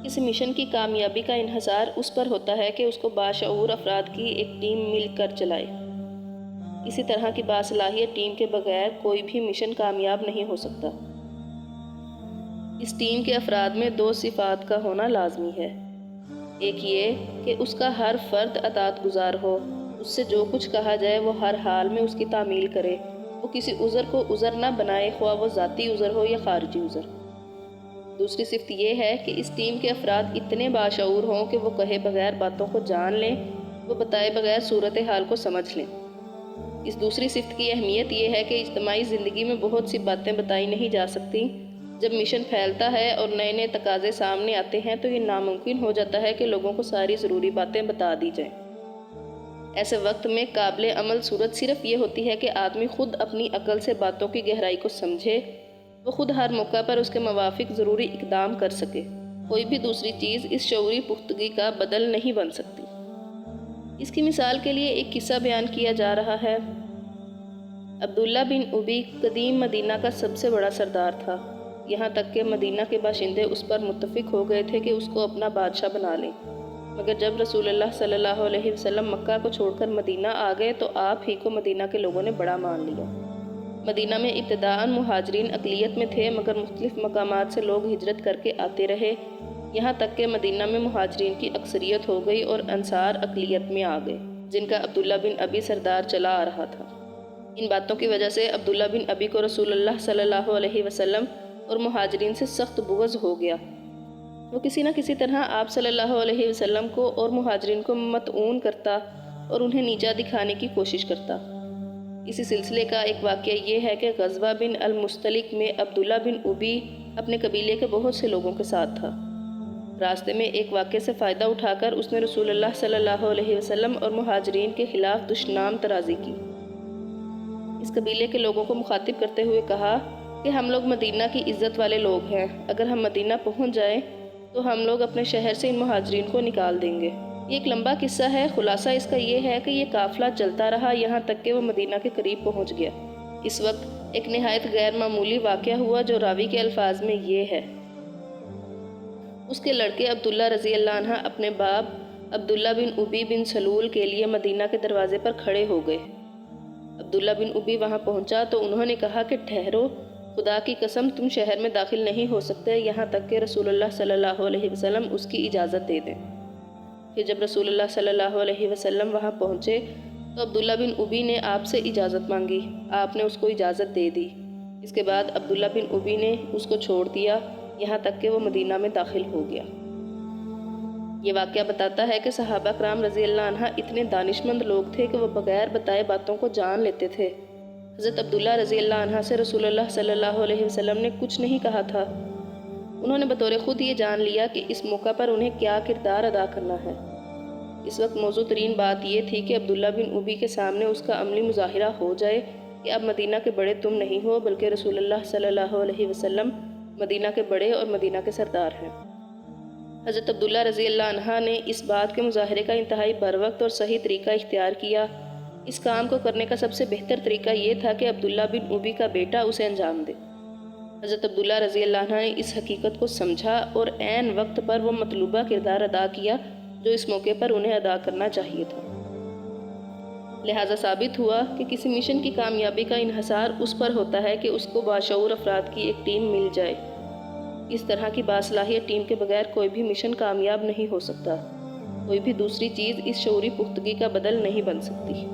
کسی مشن کی کامیابی کا انحصار اس پر ہوتا ہے کہ اس کو باشعور افراد کی ایک ٹیم مل کر چلائے۔ اسی طرح کی باصلاحیت ٹیم کے بغیر کوئی بھی مشن کامیاب نہیں ہو سکتا۔ اس ٹیم کے افراد میں دو صفات کا ہونا لازمی ہے۔ ایک یہ کہ اس کا ہر فرد اطاعت گزار ہو، اس سے جو کچھ کہا جائے وہ ہر حال میں اس کی تعمیل کرے، وہ کسی عذر کو عذر نہ بنائے، خواہ وہ ذاتی عذر ہو یا خارجی عذر۔ دوسری صفت یہ ہے کہ اس ٹیم کے افراد اتنے باشعور ہوں کہ وہ کہے بغیر باتوں کو جان لیں، وہ بتائے بغیر صورتحال کو سمجھ لیں۔ اس دوسری صفت کی اہمیت یہ ہے کہ اجتماعی زندگی میں بہت سی باتیں بتائی نہیں جا سکتی۔ جب مشن پھیلتا ہے اور نئے نئے تقاضے سامنے آتے ہیں تو یہ ناممکن ہو جاتا ہے کہ لوگوں کو ساری ضروری باتیں بتا دی جائیں۔ ایسے وقت میں قابل عمل صورت صرف یہ ہوتی ہے کہ آدمی خود اپنی عقل سے باتوں کی گہرائی کو سمجھے، وہ خود ہر موقع پر اس کے موافق ضروری اقدام کر سکے۔ کوئی بھی دوسری چیز اس شعوری پختگی کا بدل نہیں بن سکتی۔ اس کی مثال کے لیے ایک قصہ بیان کیا جا رہا ہے۔ عبداللہ بن ابی قدیم مدینہ کا سب سے بڑا سردار تھا، یہاں تک کہ مدینہ کے باشندے اس پر متفق ہو گئے تھے کہ اس کو اپنا بادشاہ بنا لیں۔ مگر جب رسول اللہ صلی اللہ علیہ وسلم مکہ کو چھوڑ کر مدینہ آ گئے تو آپ ہی کو مدینہ کے لوگوں نے بڑا مان لیا۔ مدینہ میں ابتداءً مہاجرین اقلیت میں تھے، مگر مختلف مقامات سے لوگ ہجرت کر کے آتے رہے، یہاں تک کہ مدینہ میں مہاجرین کی اکثریت ہو گئی اور انصار اقلیت میں آ گئے، جن کا عبداللہ بن ابی سردار چلا آ رہا تھا۔ ان باتوں کی وجہ سے عبداللہ بن ابی کو رسول اللہ صلی اللہ علیہ وسلم اور مہاجرین سے سخت بغض ہو گیا۔ وہ کسی نہ کسی طرح آپ صلی اللہ علیہ وسلم کو اور مہاجرین کو مطعون کرتا اور انہیں نیچا دکھانے کی کوشش کرتا۔ اسی سلسلے کا ایک واقعہ یہ ہے کہ غزوہ بن المستلق میں عبداللہ بن ابی اپنے قبیلے کے بہت سے لوگوں کے ساتھ تھا۔ راستے میں ایک واقعے سے فائدہ اٹھا کر اس نے رسول اللہ صلی اللہ علیہ وسلم اور مہاجرین کے خلاف دشنام ترازی کی۔ اس قبیلے کے لوگوں کو مخاطب کرتے ہوئے کہا کہ ہم لوگ مدینہ کی عزت والے لوگ ہیں، اگر ہم مدینہ پہنچ جائیں تو ہم لوگ اپنے شہر سے ان مہاجرین کو نکال دیں گے۔ یہ ایک لمبا قصہ ہے، خلاصہ اس کا یہ ہے کہ یہ قافلہ چلتا رہا یہاں تک کہ وہ مدینہ کے قریب پہنچ گیا۔ اس وقت ایک نہایت غیر معمولی واقعہ ہوا جو راوی کے الفاظ میں یہ ہے۔ اس کے لڑکے عبداللہ رضی اللہ عنہ اپنے باپ عبداللہ بن ابی بن سلول کے لیے مدینہ کے دروازے پر کھڑے ہو گئے۔ عبداللہ بن ابی وہاں پہنچا تو انہوں نے کہا کہ ٹھہرو، خدا کی قسم تم شہر میں داخل نہیں ہو سکتے یہاں تک کہ رسول اللہ صلی اللہ علیہ وسلم اس کی اجازت دے دیں۔ پھر جب رسول اللہ صلی اللہ علیہ وسلم وہاں پہنچے تو عبداللہ بن ابی نے آپ سے اجازت مانگی، آپ نے اس کو اجازت دے دی۔ اس کے بعد عبداللہ بن ابی نے اس کو چھوڑ دیا یہاں تک کہ وہ مدینہ میں داخل ہو گیا۔ یہ واقعہ بتاتا ہے کہ صحابہ کرام رضی اللہ عنہ اتنے دانشمند لوگ تھے کہ وہ بغیر بتائے باتوں کو جان لیتے تھے۔ حضرت عبداللہ رضی اللہ عنہ سے رسول اللہ صلی اللہ علیہ وسلم نے کچھ نہیں کہا تھا، انہوں نے بطور خود یہ جان لیا کہ اس موقع پر انہیں کیا کردار ادا کرنا ہے۔ اس وقت موزوں ترین بات یہ تھی کہ عبداللہ بن ابی کے سامنے اس کا عملی مظاہرہ ہو جائے کہ اب مدینہ کے بڑے تم نہیں ہو بلکہ رسول اللہ صلی اللہ علیہ وسلم مدینہ کے بڑے اور مدینہ کے سردار ہیں۔ حضرت عبداللہ رضی اللہ عنہ نے اس بات کے مظاہرے کا انتہائی بروقت اور صحیح طریقہ اختیار کیا۔ اس کام کو کرنے کا سب سے بہتر طریقہ یہ تھا کہ عبداللہ بن ابی کا بیٹا اسے انجام دے۔ حضرت عبداللہ رضی اللہ عنہ نے اس حقیقت کو سمجھا اور عین وقت پر وہ مطلوبہ کردار ادا کیا جو اس موقع پر انہیں ادا کرنا چاہیے تھا۔ لہٰذا ثابت ہوا کہ کسی مشن کی کامیابی کا انحصار اس پر ہوتا ہے کہ اس کو باشعور افراد کی ایک ٹیم مل جائے۔ اس طرح کی باصلاحیت ٹیم کے بغیر کوئی بھی مشن کامیاب نہیں ہو سکتا۔ کوئی بھی دوسری چیز اس شعوری پختگی کا بدل نہیں بن سکتی۔